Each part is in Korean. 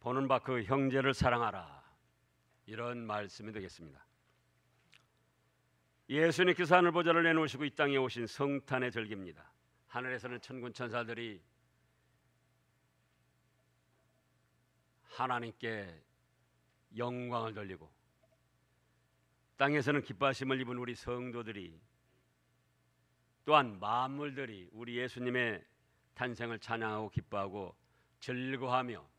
보는 바 그 형제를 사랑하라, 이런 말씀이 되겠습니다. 예수님께서 하늘 보좌를 내놓으시고 이 땅에 오신 성탄의 절기입니다. 하늘에서는 천군 천사들이 하나님께 영광을 돌리고, 땅에서는 기뻐하심을 입은 우리 성도들이, 또한 만물들이 우리 예수님의 탄생을 찬양하고 기뻐하고 즐거워하며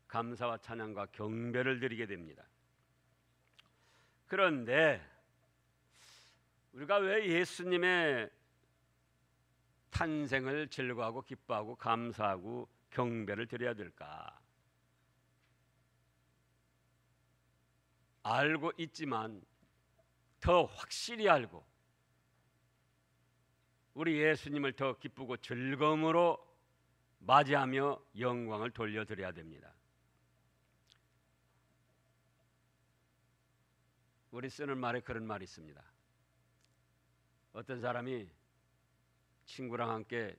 감사와 찬양과 경배를 드리게 됩니다. 그런데 우리가 왜 예수님의 탄생을 즐거워하고 기뻐하고 감사하고 경배를 드려야 될까? 알고 있지만 더 확실히 알고 우리 예수님을 더 기쁘고 즐거움으로 맞이하며 영광을 돌려드려야 됩니다. 우리 쓰는 말에 그런 말이 있습니다. 어떤 사람이 친구랑 함께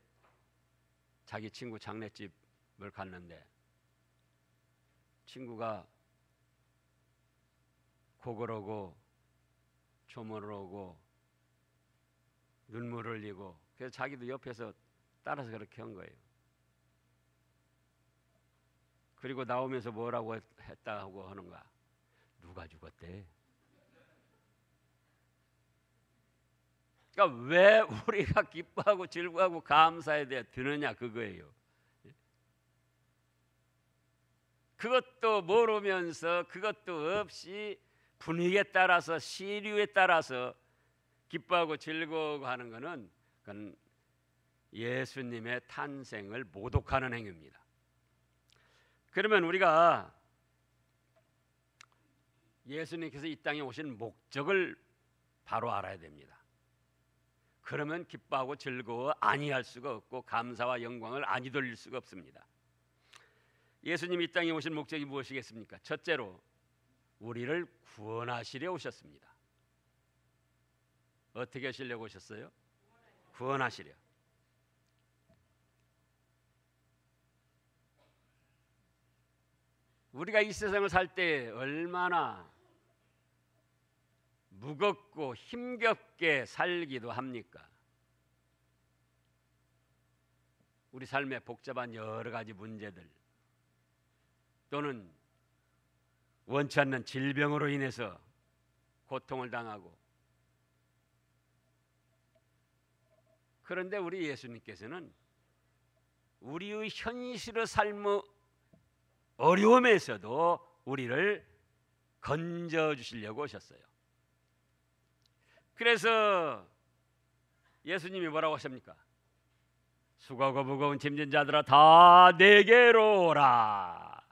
자기 친구 장례집을 갔는데 친구가 곡을 오고 조문을 오고 눈물을 흘리고, 그래서 자기도 옆에서 따라서 그렇게 한 거예요. 그리고 나오면서 뭐라고 했다고 하는가? 누가 죽었대? 그러니까 왜 우리가 기뻐하고 즐거워하고 감사해야 되느냐, 그거예요. 그것도 모르면서 그것도 없이 분위기에 따라서 시류에 따라서 기뻐하고 즐거워하고 하는 것은 그건 예수님의 탄생을 모독하는 행위입니다. 그러면 우리가 예수님께서 이 땅에 오신 목적을 바로 알아야 됩니다. 그러면 기뻐하고 즐거워 아니할 수가 없고 감사와 영광을 아니 돌릴 수가 없습니다. 예수님이 이 땅에 오신 목적이 무엇이겠습니까? 첫째로 우리를 구원하시려 오셨습니다. 어떻게 하시려고 오셨어요? 구원하시려. 우리가 이 세상을 살 때 얼마나 무겁고 힘겹게 살기도 합니까? 우리 삶의 복잡한 여러 가지 문제들, 또는 원치 않는 질병으로 인해서 고통을 당하고, 그런데 우리 예수님께서는 우리의 현실의 삶의 어려움에서도 우리를 건져주시려고 오셨어요. 그래서 예수님이 뭐라고 하십니까? 수고하고 무거운 짐진 자들아 다 내게로 오라.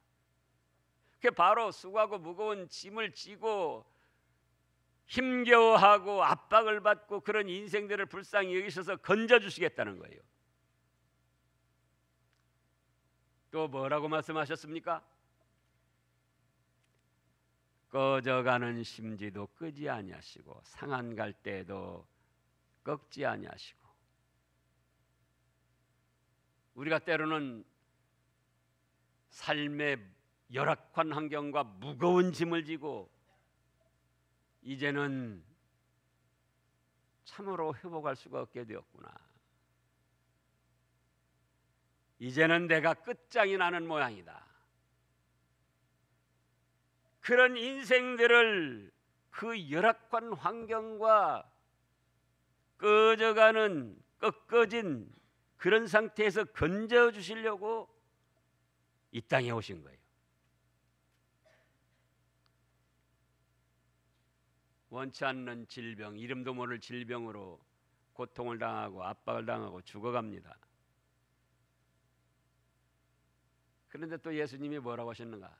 그게 바로 수고하고 무거운 짐을 지고 힘겨워하고 압박을 받고 그런 인생들을 불쌍히 여기셔서 건져주시겠다는 거예요. 또 뭐라고 말씀하셨습니까? 꺼져가는 심지도 끄지 아니하시고 상한 갈대도 꺾지 아니하시고. 우리가 때로는 삶의 열악한 환경과 무거운 짐을 지고 이제는 참으로 회복할 수가 없게 되었구나, 이제는 내가 끝장이 나는 모양이다, 그런 인생들을 그 열악한 환경과 꺼져가는 꺾어진 그런 상태에서 건져주시려고 이 땅에 오신 거예요. 원치 않는 질병, 이름도 모를 질병으로 고통을 당하고 압박을 당하고 죽어갑니다. 그런데 또 예수님이 뭐라고 하셨는가?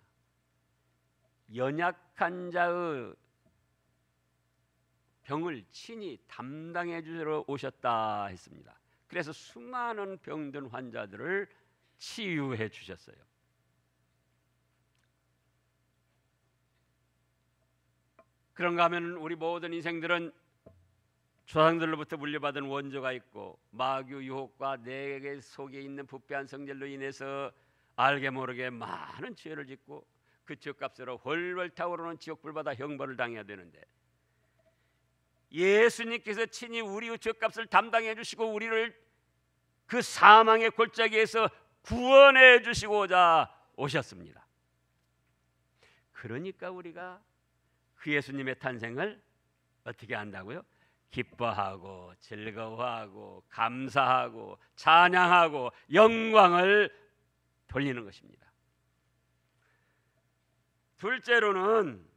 연약한 자의 병을 친히 담당해 주러 오셨다 했습니다. 그래서 수많은 병든 환자들을 치유해 주셨어요. 그런가 하면 우리 모든 인생들은 조상들로부터 물려받은 원조가 있고 마귀 유혹과 내 속에 있는 부패한 성질로 인해서 알게 모르게 많은 죄를 짓고 그 죄값으로 훨훨 타오르는 지옥불 받아 형벌을 당해야 되는데, 예수님께서 친히 우리의 죄값을 담당해 주시고 우리를 그 사망의 골짜기에서 구원해 주시고자 오셨습니다. 그러니까 우리가 그 예수님의 탄생을 어떻게 한다고요? 기뻐하고 즐거워하고 감사하고 찬양하고 영광을 돌리는 것입니다. 둘째로는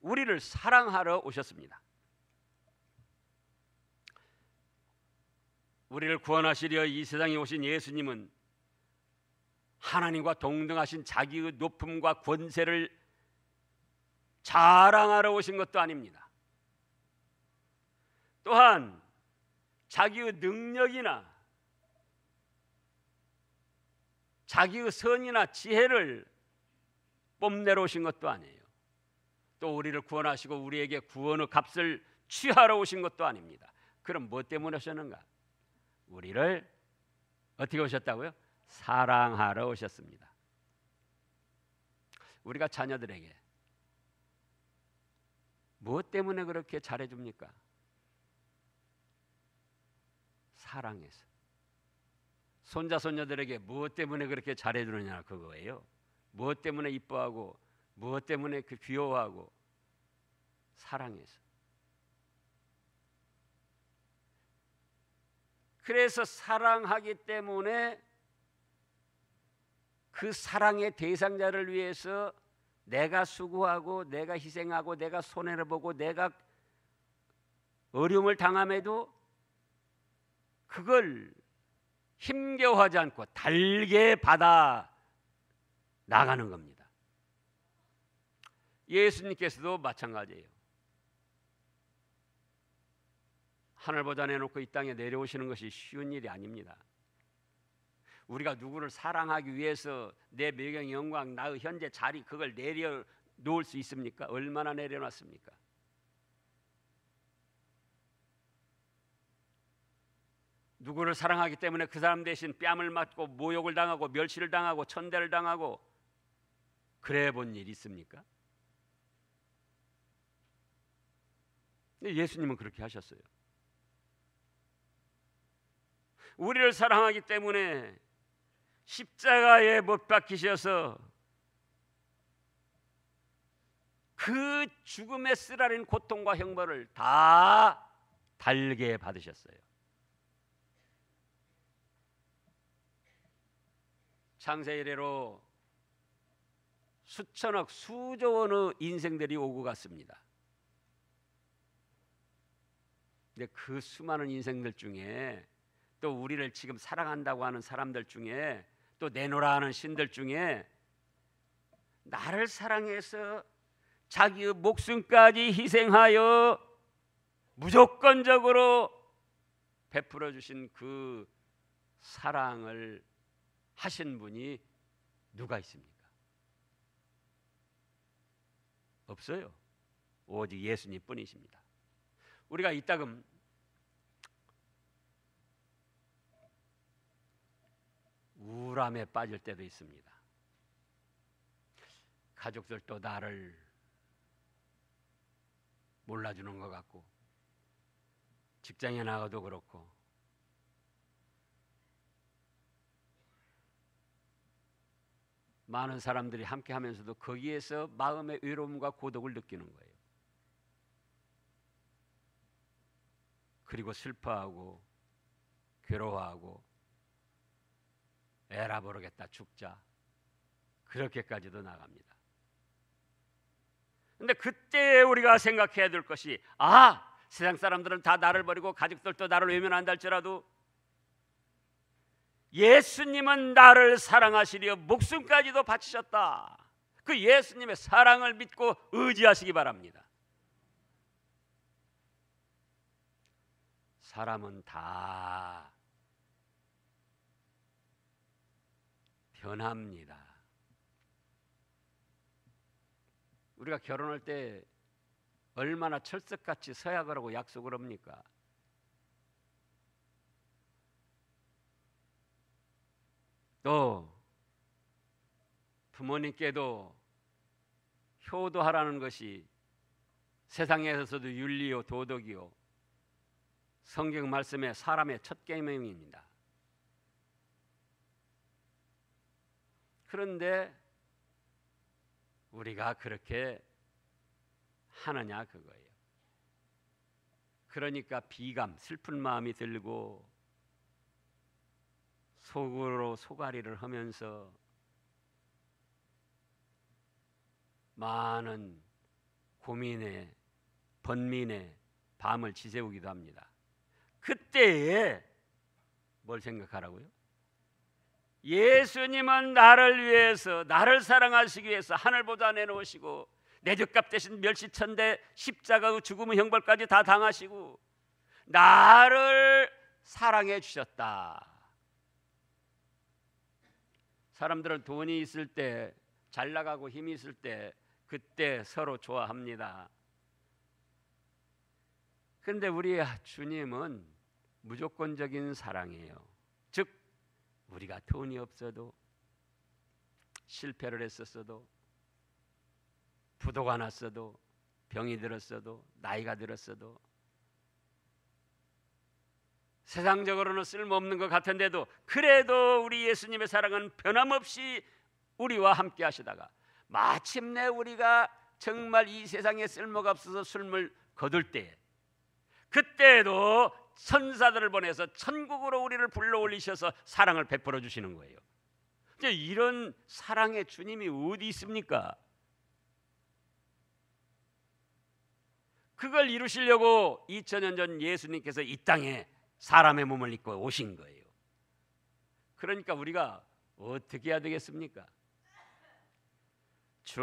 우리를 사랑하러 오셨습니다. 우리를 구원하시려 이 세상에 오신 예수님은 하나님과 동등하신 자기의 높음과 권세를 자랑하러 오신 것도 아닙니다. 또한 자기의 능력이나 자기의 선이나 지혜를 뽐내러 오신 것도 아니에요. 또 우리를 구원하시고 우리에게 구원의 값을 취하러 오신 것도 아닙니다. 그럼 뭐 때문에 오셨는가? 우리를 어떻게 오셨다고요? 사랑하러 오셨습니다. 우리가 자녀들에게 무엇 때문에 그렇게 잘해줍니까? 사랑해서. 손자 손녀들에게 무엇 때문에 그렇게 잘해주느냐, 그거예요. 무엇 때문에 이뻐하고 무엇 때문에 그 귀여워하고? 사랑해서. 그래서 사랑하기 때문에 그 사랑의 대상자를 위해서 내가 수고하고 내가 희생하고 내가 손해를 보고 내가 어려움을 당함에도 그걸 힘겨워하지 않고 달게 받아 나가는 겁니다. 예수님께서도 마찬가지예요. 하늘 보좌 내놓고 이 땅에 내려오시는 것이 쉬운 일이 아닙니다. 우리가 누구를 사랑하기 위해서 내 명예 영광 나의 현재 자리 그걸 내려놓을 수 있습니까? 얼마나 내려놨습니까? 누구를 사랑하기 때문에 그 사람 대신 뺨을 맞고 모욕을 당하고 멸시를 당하고 천대를 당하고 그래 본 일 있습니까? 예수님은 그렇게 하셨어요. 우리를 사랑하기 때문에 십자가에 못 박히셔서 그 죽음의 쓰라린 고통과 형벌을 다 달게 받으셨어요. 창세 이래로 수천억 수조 원의 인생들이 오고 갔습니다. 근데 그 수많은 인생들 중에 또 우리를 지금 사랑한다고 하는 사람들 중에 또 내노라 하는 신들 중에 나를 사랑해서 자기의 목숨까지 희생하여 무조건적으로 베풀어 주신 그 사랑을 하신 분이 누가 있습니까? 없어요. 오직 예수님 뿐이십니다. 우리가 이따금 우울함에 빠질 때도 있습니다. 가족들도 나를 몰라주는 것 같고 직장에 나가도 그렇고 많은 사람들이 함께 하면서도 거기에서 마음의 외로움과 고독을 느끼는 거예요. 그리고 슬퍼하고 괴로워하고 에라 모르겠다 죽자 그렇게까지도 나갑니다. 근데 그때 우리가 생각해야 될 것이 세상 사람들은 다 나를 버리고 가족들도 나를 외면한다 할지라도 예수님은 나를 사랑하시려 목숨까지도 바치셨다. 그 예수님의 사랑을 믿고 의지하시기 바랍니다. 사람은 다 변합니다. 우리가 결혼할 때 얼마나 철석같이 서약을 하고 약속을 합니까? 또 부모님께도 효도하라는 것이 세상에서도 윤리요 도덕이요 성경 말씀의 사람의 첫 계명입니다. 그런데 우리가 그렇게 하느냐 그거예요. 그러니까 비감, 슬픈 마음이 들고 속으로 소가리를 하면서 많은 고민에 번민에 밤을 지새우기도 합니다. 그때에 뭘 생각하라고요? 예수님은 나를 위해서, 나를 사랑하시기 위해서 하늘보다 내놓으시고 내 죄값 대신 멸시천대 십자가 죽음의 형벌까지 다 당하시고 나를 사랑해 주셨다. 사람들은 돈이 있을 때, 잘 나가고 힘이 있을 때 그때 서로 좋아합니다. 그런데 우리 주님은 무조건적인 사랑이에요. 즉 우리가 돈이 없어도, 실패를 했었어도, 부도가 났어도, 병이 들었어도, 나이가 들었어도, 세상적으로는 쓸모없는 것 같은데도 그래도 우리 예수님의 사랑은 변함없이 우리와 함께 하시다가 마침내 우리가 정말 이 세상에 쓸모가 없어서 숨을 거둘 때, 그때도 천사들을 보내서 천국으로 우리를 불러 올리셔서 사랑을 베풀어 주시는 거예요. 이런 사랑의 주님이 어디 있습니까? 그걸 이루시려고 2000년 전 예수님께서 이 땅에 사람의 몸을 입고 오신 거예요. 그러니까 우리가 어떻게 해야 되겠습니까? 주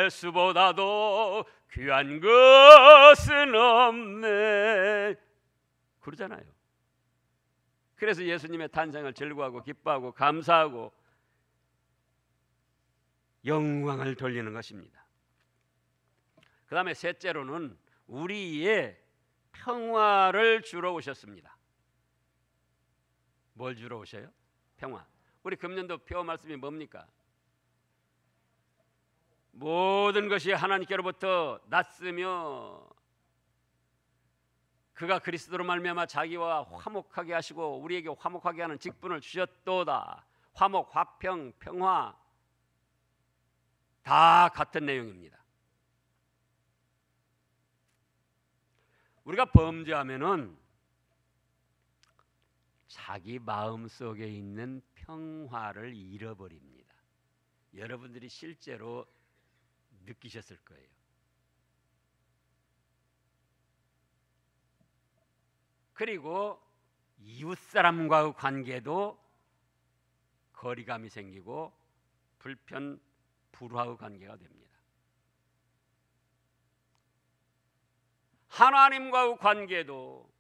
예수보다도 귀한 것은 없네 그러잖아요. 그래서 예수님의 탄생을 즐거워하고 기뻐하고 감사하고 영광을 돌리는 것입니다. 그 다음에 셋째로는 우리의 평화를 주러 오셨습니다. 뭘 주러 오셔요? 평화. 우리 금년도 표어 말씀이 뭡니까? 모든 것이 하나님께로부터 났으며 그가 그리스도로 말미암아 자기와 화목하게 하시고 우리에게 화목하게 하는 직분을 주셨도다. 화목, 화평, 평화 다 같은 내용입니다. 우리가 범죄하면은 자기 마음속에 있는 평화를 잃어버립니다. 여러분들이 실제로 느끼셨을 거예요. 그리고 이웃 사람과의 관계도 거리감이 생기고 불화의 관계가 됩니다. 하나님과의 관계도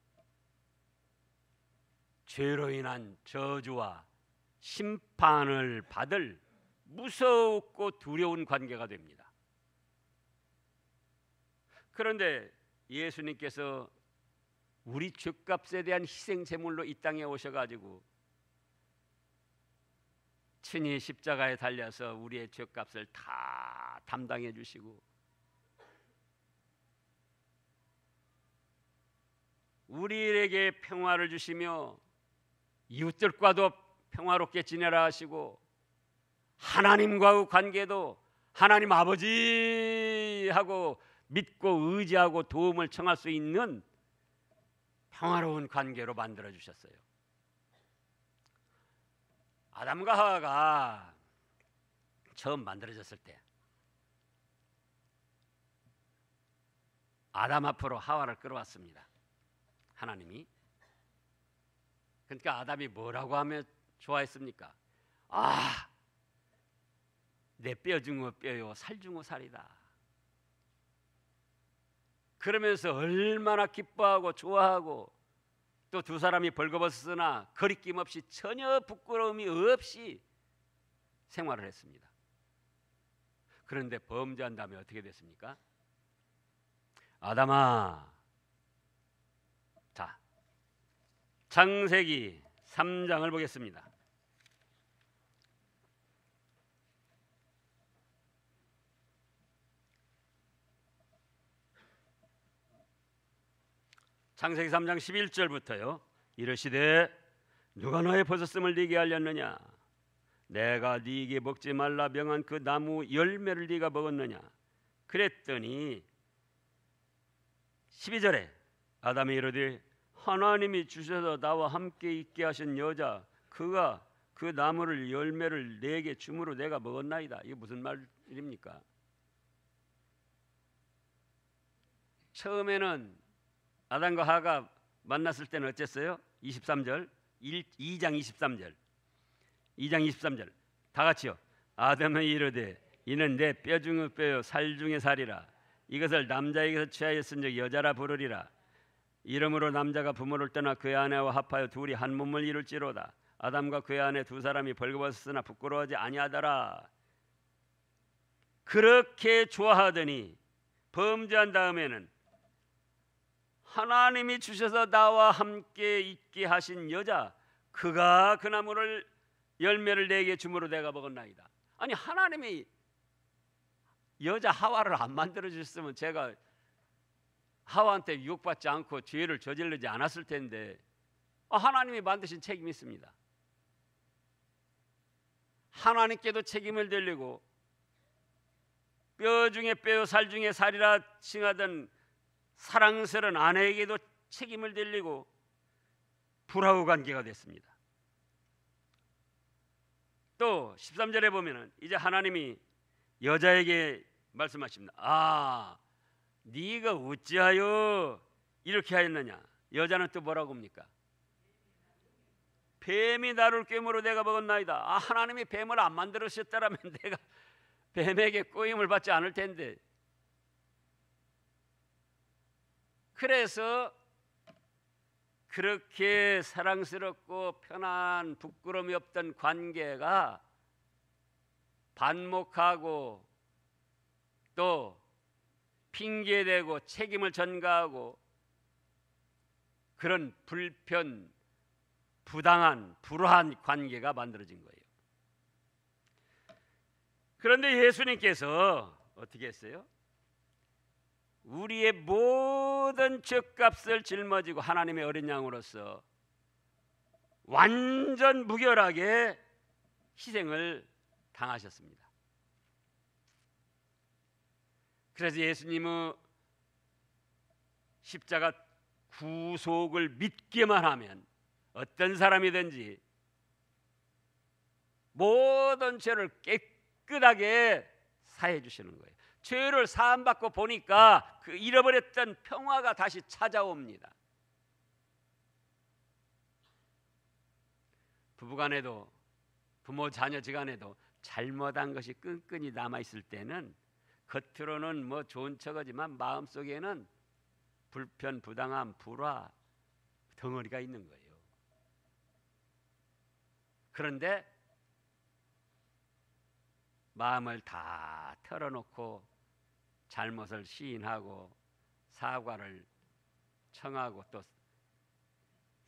죄로 인한 저주와 심판을 받을 무섭고 두려운 관계가 됩니다. 그런데 예수님께서 우리 죄값에 대한 희생 제물로 이 땅에 오셔가지고 친히 십자가에 달려서 우리의 죄값을 다 담당해 주시고 우리에게 평화를 주시며 이웃들과도 평화롭게 지내라 하시고 하나님과의 관계도 하나님 아버지하고 믿고 의지하고 도움을 청할 수 있는 평화로운 관계로 만들어 주셨어요. 아담과 하와가 처음 만들어졌을 때 아담 앞으로 하와를 끌어왔습니다. 하나님이. 그러니까 아담이 뭐라고 하면 좋아했습니까? 아, 내 뼈 중의 뼈요 살 중의 살이다. 그러면서 얼마나 기뻐하고 좋아하고 또 두 사람이 벌거벗었으나 거리낌 없이 전혀 부끄러움이 없이 생활을 했습니다. 그런데 범죄한 다음에 어떻게 됐습니까? 아담아, 자, 창세기 3장을 보겠습니다. 창세기 3장 11절부터요. 이르시되 누가 너의 벗었음을 네게 알렸느냐? 내가 네게 먹지 말라 명한 그 나무 열매를 네가 먹었느냐? 그랬더니 12절에 아담이 이르되 하나님이 주셔서 나와 함께 있게 하신 여자 그가 그 나무를 열매를 내게 주므로 내가 먹었나이다. 이게 무슨 말입니까? 처음에는 아담과 하가 만났을 때는 어땠어요? 23절 2장 23절 다 같이요. 아담이 이르되 이는 내 뼈 중의 뼈요 살 중의 살이라. 이것을 남자에게서 취하였은즉 여자라 부르리라. 이러므로 남자가 부모를 떠나 그의 아내와 합하여 둘이 한 몸을 이룰지로다. 아담과 그의 아내 두 사람이 벌거벗었으나 부끄러워하지 아니하더라. 그렇게 좋아하더니 범죄한 다음에는 하나님이 주셔서 나와 함께 있게 하신 여자 그가 그 나무를 열매를 내게 주므로 내가 먹었나이다. 아니 하나님이 여자 하와를 안 만들어 주셨으면 제가 하와한테 유혹받지 않고 죄를 저지르지 않았을 텐데 하나님이 만드신 책임이 있습니다. 하나님께도 책임을 돌리고 뼈 중에 뼈요 살 중에 살이라 칭하던 사랑스러운 아내에게도 책임을 돌리고 불화의 관계가 됐습니다. 또 13절에 보면은 이제 하나님이 여자에게 말씀하십니다. 네가 어찌하여 이렇게 하였느냐? 여자는 또 뭐라고 합니까? 뱀이 나를 꿰므로 내가 먹었나이다. 하나님이 뱀을 안 만들으셨다라면 내가 뱀에게 꼬임을 받지 않을 텐데. 그래서 그렇게 사랑스럽고 편한 부끄러움이 없던 관계가 반목하고 또 핑계대고 책임을 전가하고 그런 불편, 부당한, 불화한 관계가 만들어진 거예요. 그런데 예수님께서 어떻게 했어요? 우리의 모든 죄값을 짊어지고 하나님의 어린 양으로서 완전 무결하게 희생을 당하셨습니다. 그래서 예수님은 십자가 구속을 믿기만 하면 어떤 사람이든지 모든 죄를 깨끗하게 사해 주시는 거예요. 죄를 사함받고 보니까 그 잃어버렸던 평화가 다시 찾아옵니다. 부부간에도 부모 자녀 지간에도 잘못한 것이 끈끈이 남아있을 때는 겉으로는 뭐 좋은 척하지만 마음속에는 불편, 부당함, 불화 덩어리가 있는 거예요. 그런데 마음을 다 털어놓고 잘못을 시인하고 사과를 청하고 또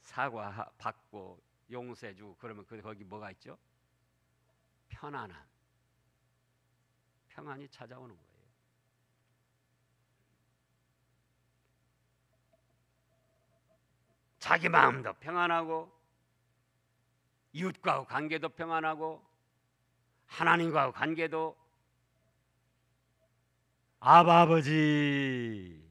사과 받고 용서해주고 그러면 거기 뭐가 있죠? 편안함, 평안이 찾아오는 거예요. 자기 마음도 평안하고 이웃과의 관계도 평안하고 하나님과의 관계도 아버지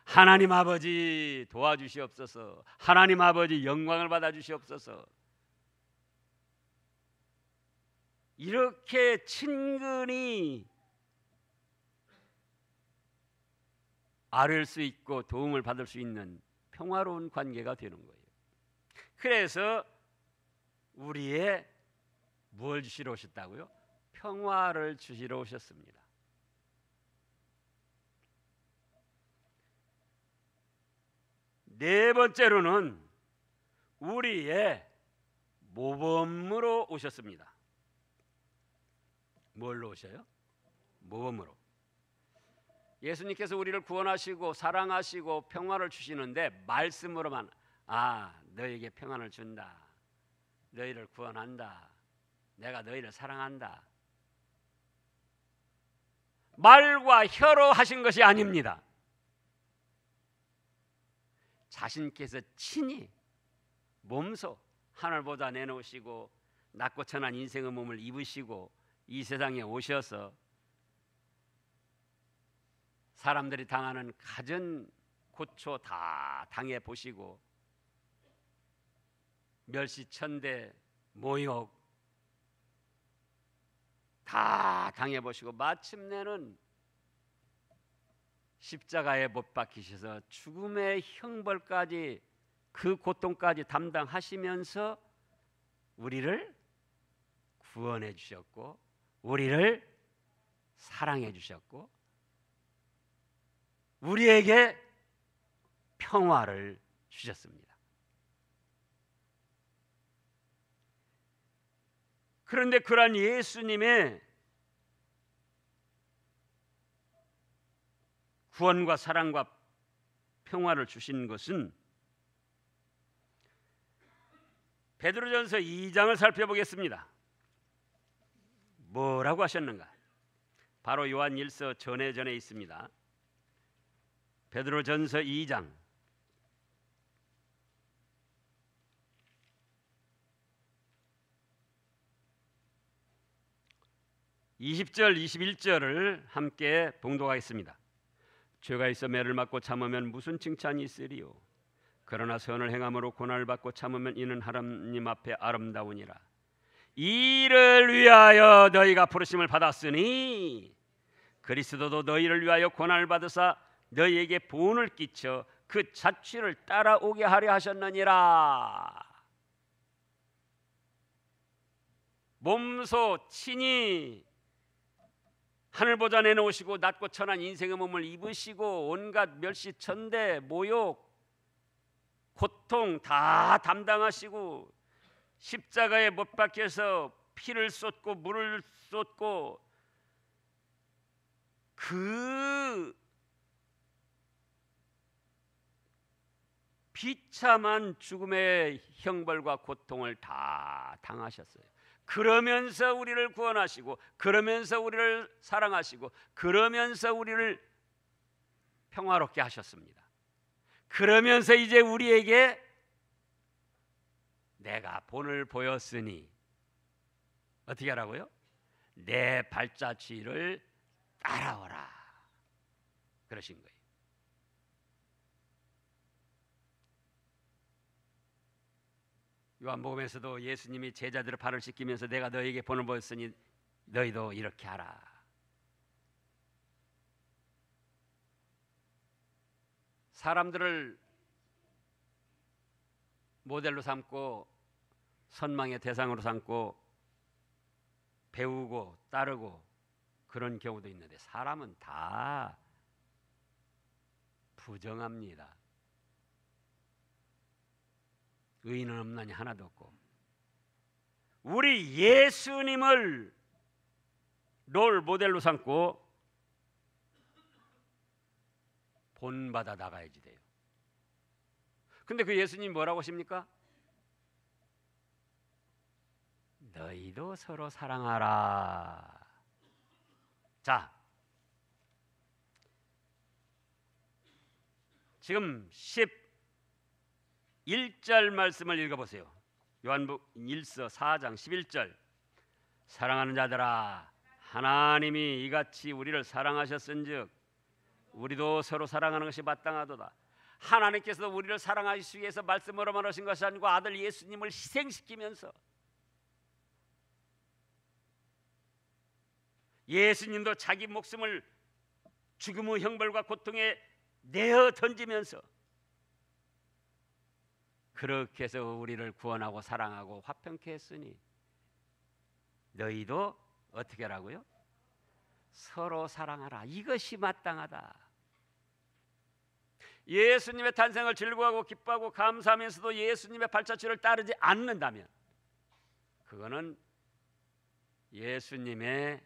하나님 아버지 도와주시옵소서. 하나님 아버지 영광을 받아주시옵소서. 이렇게 친근히 아뢰 수 있고 도움을 받을 수 있는 평화로운 관계가 되는 거예요. 그래서 우리의 뭘 주시러 오셨다고요? 평화를 주시러 오셨습니다. 네 번째로는 우리의 모범으로 오셨습니다. 뭘로 오셔요? 모범으로. 예수님께서 우리를 구원하시고 사랑하시고 평화를 주시는데 말씀으로만 너에게 평안을 준다. 너희를 구원한다. 내가 너희를 사랑한다. 말과 혀로 하신 것이 아닙니다. 자신께서 친히 몸소 하늘보다 내놓으시고 낮고 천한 인생의 몸을 입으시고 이 세상에 오셔서 사람들이 당하는 갖은 고초 다 당해 보시고 멸시천대 모욕 다 당해 보시고 마침내는 십자가에 못 박히셔서 죽음의 형벌까지 그 고통까지 담당하시면서 우리를 구원해 주셨고 우리를 사랑해 주셨고 우리에게 평화를 주셨습니다. 그런데 그러한 예수님의 구원과 사랑과 평화를 주신 것은 베드로전서 2장을 살펴보겠습니다. 뭐라고 하셨는가? 바로 요한 1서 전에 있습니다. 베드로전서 2장 20절 21절을 함께 봉독하겠습니다. 죄가 있어 매를 맞고 참으면 무슨 칭찬이 있으리요? 그러나 선을 행함으로 고난을 받고 참으면 이는 하나님 앞에 아름다우니라. 이를 위하여 너희가 부르심을 받았으니 그리스도도 너희를 위하여 고난을 받으사 너희에게 보응을 끼쳐 그 자취를 따라오게 하려 하셨느니라. 몸소 친히 하늘보다 내놓으시고 낮고 천한 인생의 몸을 입으시고 온갖 멸시천대 모욕 고통 다 담당하시고 십자가에 못 박혀서 피를 쏟고 물을 쏟고 그 비참한 죽음의 형벌과 고통을 다 당하셨어요. 그러면서 우리를 구원하시고 그러면서 우리를 사랑하시고 그러면서 우리를 평화롭게 하셨습니다. 그러면서 이제 우리에게 내가 본을 보였으니 어떻게 하라고요? 내 발자취를 따라오라 그러신 거예요. 요한복음에서도 예수님이 제자들의 발을 씻기면서 내가 너희에게 본을 보였으니 너희도 이렇게 하라. 사람들을 모델로 삼고 선망의 대상으로 삼고 배우고 따르고 그런 경우도 있는데 사람은 다 부정합니다. 의인은 없나니 하나도 없고 우리 예수님을 롤 모델로 삼고 본받아 나가야지 돼요. 근데 그 예수님 뭐라고 하십니까? 너희도 서로 사랑하라. 자, 지금 11절 말씀을 읽어보세요. 요한복음 1서 4장 11절. 사랑하는 자들아 하나님이 이같이 우리를 사랑하셨은즉 우리도 서로 사랑하는 것이 마땅하도다. 하나님께서 우리를 사랑하시기 위해서 말씀으로만 하신 것이 아니고 아들 예수님을 희생시키면서 예수님도 자기 목숨을 죽음의 형벌과 고통에 내어 던지면서 그렇게 해서 우리를 구원하고 사랑하고 화평케 했으니 너희도 어떻게 하라고요? 서로 사랑하라. 이것이 마땅하다. 예수님의 탄생을 즐거워하고 기뻐하고 감사하면서도 예수님의 발자취를 따르지 않는다면 그거는 예수님의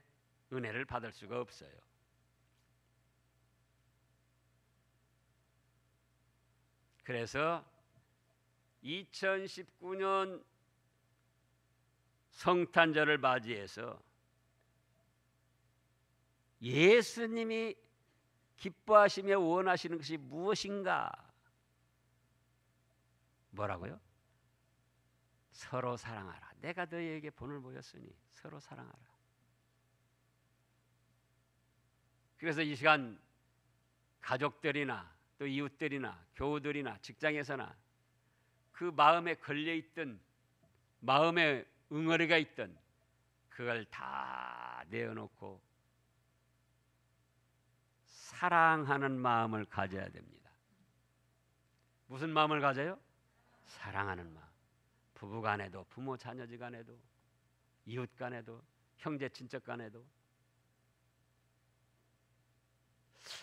은혜를 받을 수가 없어요. 그래서 2019년 성탄절을 맞이해서 예수님이 기뻐하시며 원하시는 것이 무엇인가? 뭐라고요? 서로 사랑하라. 내가 너희에게 본을 보였으니 서로 사랑하라. 그래서 이 시간 가족들이나 또 이웃들이나 교우들이나 직장에서나 그 마음에 걸려있던, 마음에 응어리가 있던 그걸 다 내어놓고 사랑하는 마음을 가져야 됩니다. 무슨 마음을 가져요? 사랑하는 마음. 부부 간에도, 부모 자녀지 간에도, 이웃 간에도, 형제 친척 간에도.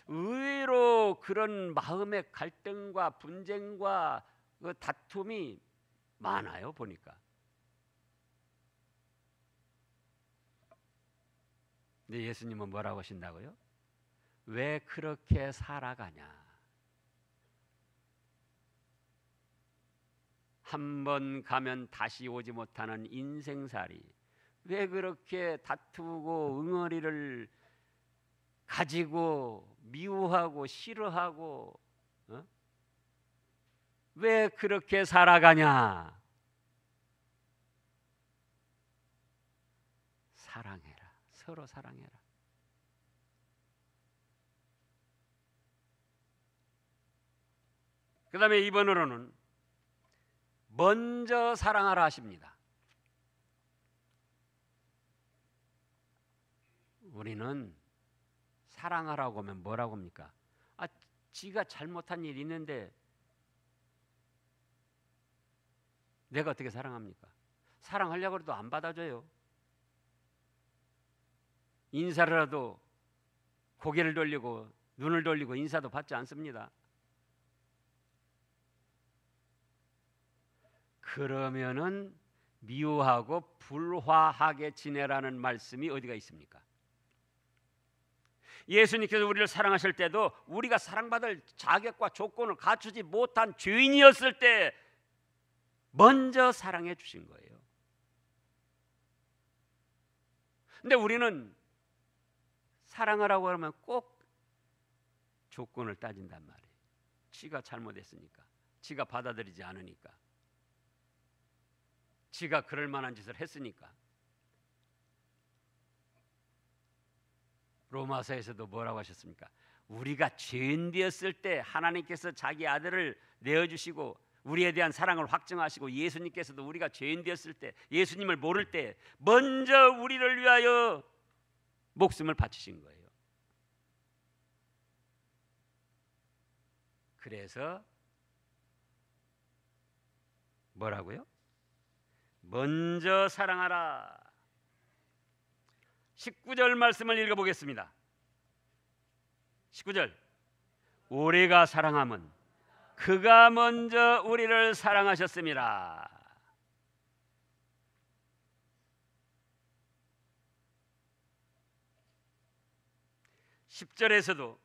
의외로 그런 마음의 갈등과 분쟁과 그 다툼이 많아요, 보니까. 근데 예수님은 뭐라고 하신다고요? 왜 그렇게 살아가냐? 한 번 가면 다시 오지 못하는 인생살이, 왜 그렇게 다투고 응어리를 가지고 미워하고 싫어하고 왜 그렇게 살아가냐? 사랑해라. 서로 사랑해라. 그 다음에 2번으로는 먼저 사랑하라 하십니다. 우리는 사랑하라고 하면 뭐라고 합니까? 지가 잘못한 일이 있는데 내가 어떻게 사랑합니까? 사랑하려고 해도 안 받아줘요. 인사를 해도 고개를 돌리고 눈을 돌리고 인사도 받지 않습니다. 그러면은 미워하고 불화하게 지내라는 말씀이 어디가 있습니까? 예수님께서 우리를 사랑하실 때도 우리가 사랑받을 자격과 조건을 갖추지 못한 죄인이었을 때 먼저 사랑해 주신 거예요. 근데 우리는 사랑하라고 하면 꼭 조건을 따진단 말이에요. 지가 잘못했으니까, 지가 받아들이지 않으니까, 지가 그럴 만한 짓을 했으니까. 로마서에서도 뭐라고 하셨습니까? 우리가 죄인 되었을 때 하나님께서 자기 아들을 내어주시고 우리에 대한 사랑을 확증하시고, 예수님께서도 우리가 죄인 되었을 때, 예수님을 모를 때 먼저 우리를 위하여 목숨을 바치신 거예요. 그래서 뭐라고요? 먼저 사랑하라. 19절 말씀을 읽어보겠습니다. 19절. 우리가 사랑함은 그가 먼저 우리를 사랑하셨습니다. 10절에서도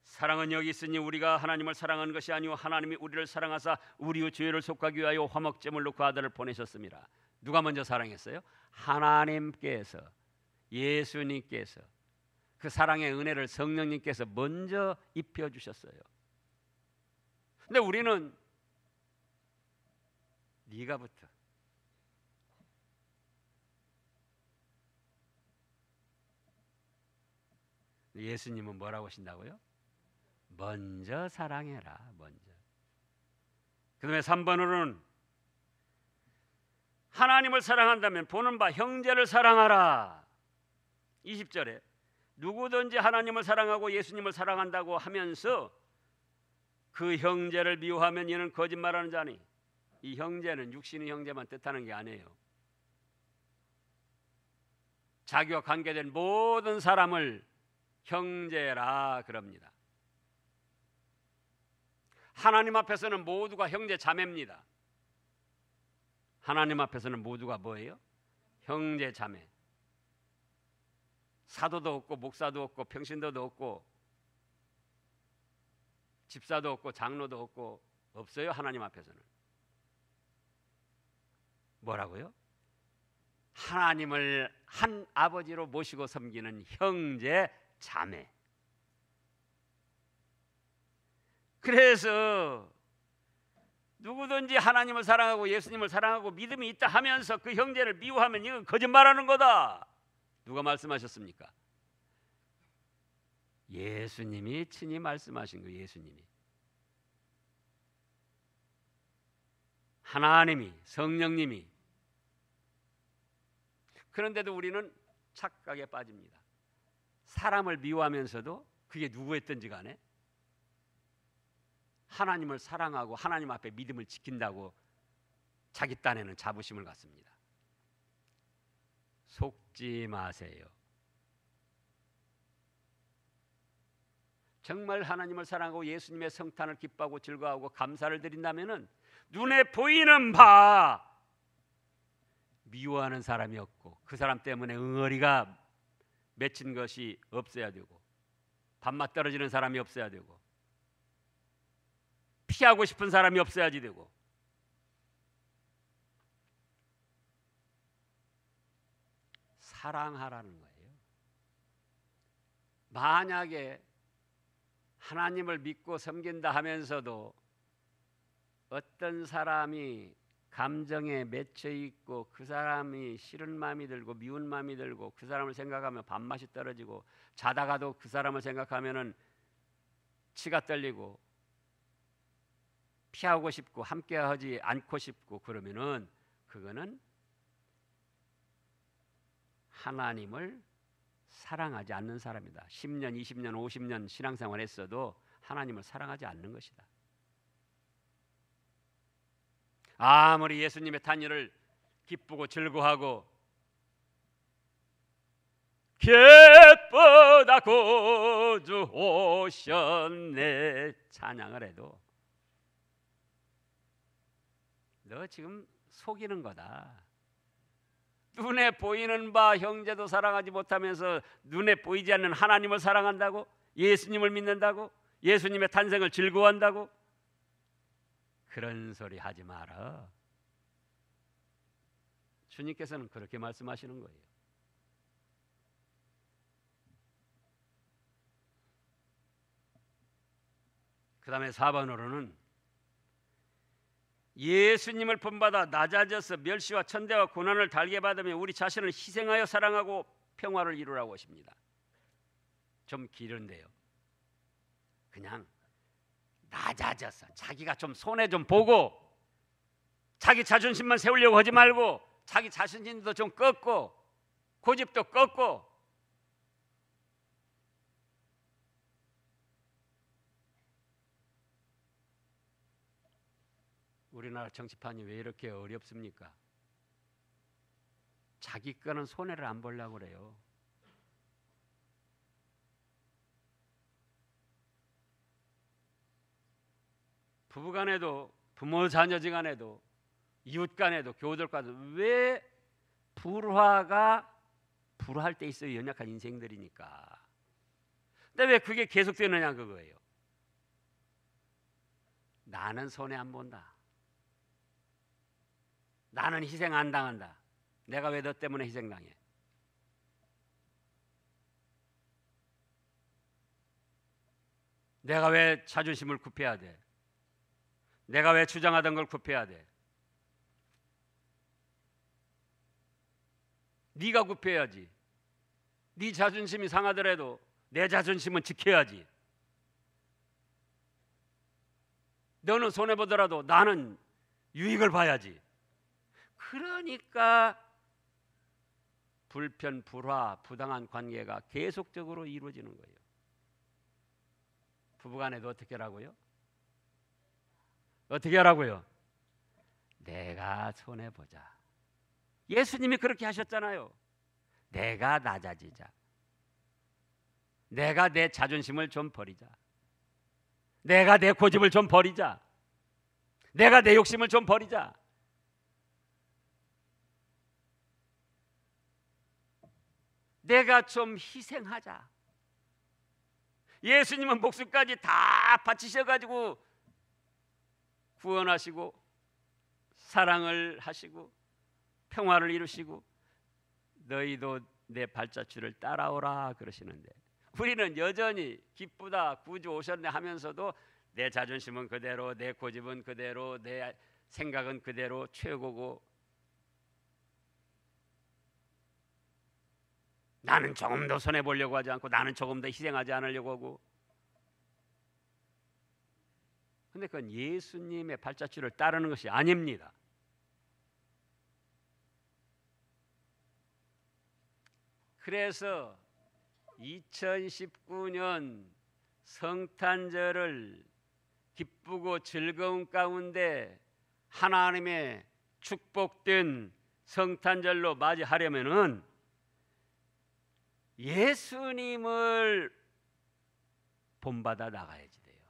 사랑은 여기 있으니 우리가 하나님을 사랑하는 것이 아니오 하나님이 우리를 사랑하사 우리의 죄를 속하기 위하여 화목제물로 그 아들을 보내셨습니다. 누가 먼저 사랑했어요? 하나님께서, 예수님께서, 그 사랑의 은혜를 성령님께서 먼저 입혀주셨어요. 근데 우리는 네가부터, 예수님은 뭐라고 하신다고요? 먼저 사랑해라. 먼저. 그 다음에 3번으로는 하나님을 사랑한다면 보는 바 형제를 사랑하라. 20절에 누구든지 하나님을 사랑하고 예수님을 사랑한다고 하면서 그 형제를 미워하면 이는 거짓말하는 자니. 이 형제는 육신의 형제만 뜻하는 게 아니에요. 자기와 관계된 모든 사람을 형제라 그럽니다. 하나님 앞에서는 모두가 형제 자매입니다. 하나님 앞에서는 모두가 뭐예요? 형제 자매. 사도도 없고 목사도 없고 평신도도 없고 집사도 없고 장로도 없고 없어요. 하나님 앞에서는. 뭐라고요? 하나님을 한 아버지로 모시고 섬기는 형제 자매. 그래서 누구든지 하나님을 사랑하고 예수님을 사랑하고 믿음이 있다 하면서 그 형제를 미워하면 이건 거짓말하는 거다. 누가 말씀하셨습니까? 예수님이 친히 말씀하신 거예요. 예수님이. 하나님이, 성령님이. 그런데도 우리는 착각에 빠집니다. 사람을 미워하면서도 그게 누구였든지 간에 하나님을 사랑하고 하나님 앞에 믿음을 지킨다고 자기 딴에는 자부심을 갖습니다. 속지 마세요. 정말 하나님을 사랑하고 예수님의 성탄을 기뻐하고 즐거워하고 감사를 드린다면은 눈에 보이는 바 미워하는 사람이 없고 그 사람 때문에 응어리가 맺힌 것이 없어야 되고 밥맛 떨어지는 사람이 없어야 되고 피하고 싶은 사람이 없어야지 되고 사랑하라는 거예요. 만약에 하나님을 믿고 섬긴다 하면서도 어떤 사람이 감정에 맺혀 있고 그 사람이 싫은 마음이 들고 미운 마음이 들고 그 사람을 생각하면 밥맛이 떨어지고 자다가도 그 사람을 생각하면은 치가 떨리고 피하고 싶고 함께하지 않고 싶고 그러면은 그거는 하나님을 사랑하지 않는 사람이다. 10년, 20년, 50년 신앙생활 했어도 하나님을 사랑하지 않는 것이다. 아무리 예수님의 탄일을 기쁘고 즐거워하고 기쁘다 구주 오셨네 찬양을 해도 너 지금 속이는 거다. 눈에 보이는 바 형제도 사랑하지 못하면서 눈에 보이지 않는 하나님을 사랑한다고? 예수님을 믿는다고? 예수님의 탄생을 즐거워한다고? 그런 소리 하지 마라. 주님께서는 그렇게 말씀하시는 거예요. 그 다음에 4번으로는 예수님을 본받아 낮아져서 멸시와 천대와 고난을 달게 받으며 우리 자신을 희생하여 사랑하고 평화를 이루라고 하십니다. 좀 길은데요. 그냥 낮아져서 자기가 좀 손해 좀 보고 자기 자존심만 세우려고 하지 말고 자기 자신심도 좀 꺾고 고집도 꺾고 우리나라 정치판이 왜 이렇게 어렵습니까? 자기 거는 손해를 안 보려고 그래요. 부부간에도 부모 자녀지간에도 이웃간에도 교우들과도 왜 불화할 때 있어요. 연약한 인생들이니까. 근데 왜 그게 계속되느냐 그거예요. 나는 손해 안 본다. 나는 희생 안 당한다. 내가 왜 너 때문에 희생당해? 내가 왜 자존심을 굽혀야 돼? 내가 왜 주장하던 걸 굽혀야 돼? 네가 굽혀야지. 네 자존심이 상하더라도 내 자존심은 지켜야지. 너는 손해보더라도 나는 유익을 봐야지. 그러니까 불편, 불화, 부당한 관계가 계속적으로 이루어지는 거예요. 부부간에도 어떻게 하라고요? 어떻게 하라고요? 내가 손해보자. 예수님이 그렇게 하셨잖아요. 내가 낮아지자. 내가 내 자존심을 좀 버리자. 내가 내 고집을 좀 버리자. 내가 내 욕심을 좀 버리자. 내가 좀 희생하자. 예수님은 목숨까지 다 바치셔가지고 구원하시고 사랑을 하시고 평화를 이루시고 너희도 내 발자취를 따라오라 그러시는데 우리는 여전히 기쁘다 구주 오셨네 하면서도 내 자존심은 그대로, 내 고집은 그대로, 내 생각은 그대로 최고고, 나는 조금 더 손해 보려고 하지 않고, 나는 조금 더 희생하지 않으려고 하고. 근데 그건 예수님의 발자취를 따르는 것이 아닙니다. 그래서 2019년 성탄절을 기쁘고 즐거운 가운데 하나님의 축복된 성탄절로 맞이하려면은 예수님을 본받아 나가야지 돼요.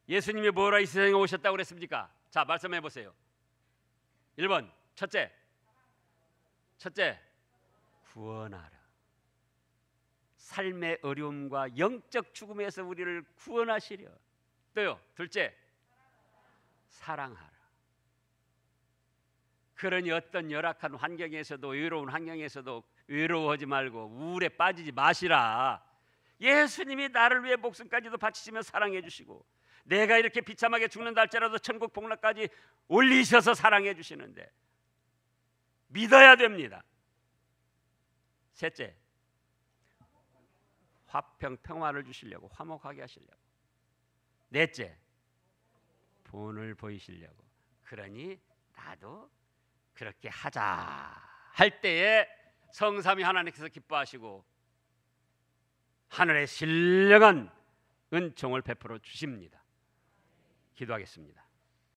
예수님이 뭐라 이 세상에 오셨다고 그랬습니까? 자, 말씀해 보세요. 1번 첫째, 구원하라. 삶의 어려움과 영적 죽음에서 우리를 구원하시려. 또요, 둘째, 사랑하라. 그러니 어떤 열악한 환경에서도, 외로운 환경에서도 외로워하지 말고 우울에 빠지지 마시라. 예수님이 나를 위해 목숨까지도 바치시며 사랑해 주시고, 내가 이렇게 비참하게 죽는다 할지라도 천국 복락까지 올리셔서 사랑해 주시는데 믿어야 됩니다. 셋째, 화평 평화를 주시려고, 화목하게 하시려고. 넷째, 본을 보이시려고. 그러니 나도 그렇게 하자 할 때에 성삼위 하나님께서 기뻐하시고 하늘의 신령한 은총을 베풀어 주십니다. 기도하겠습니다.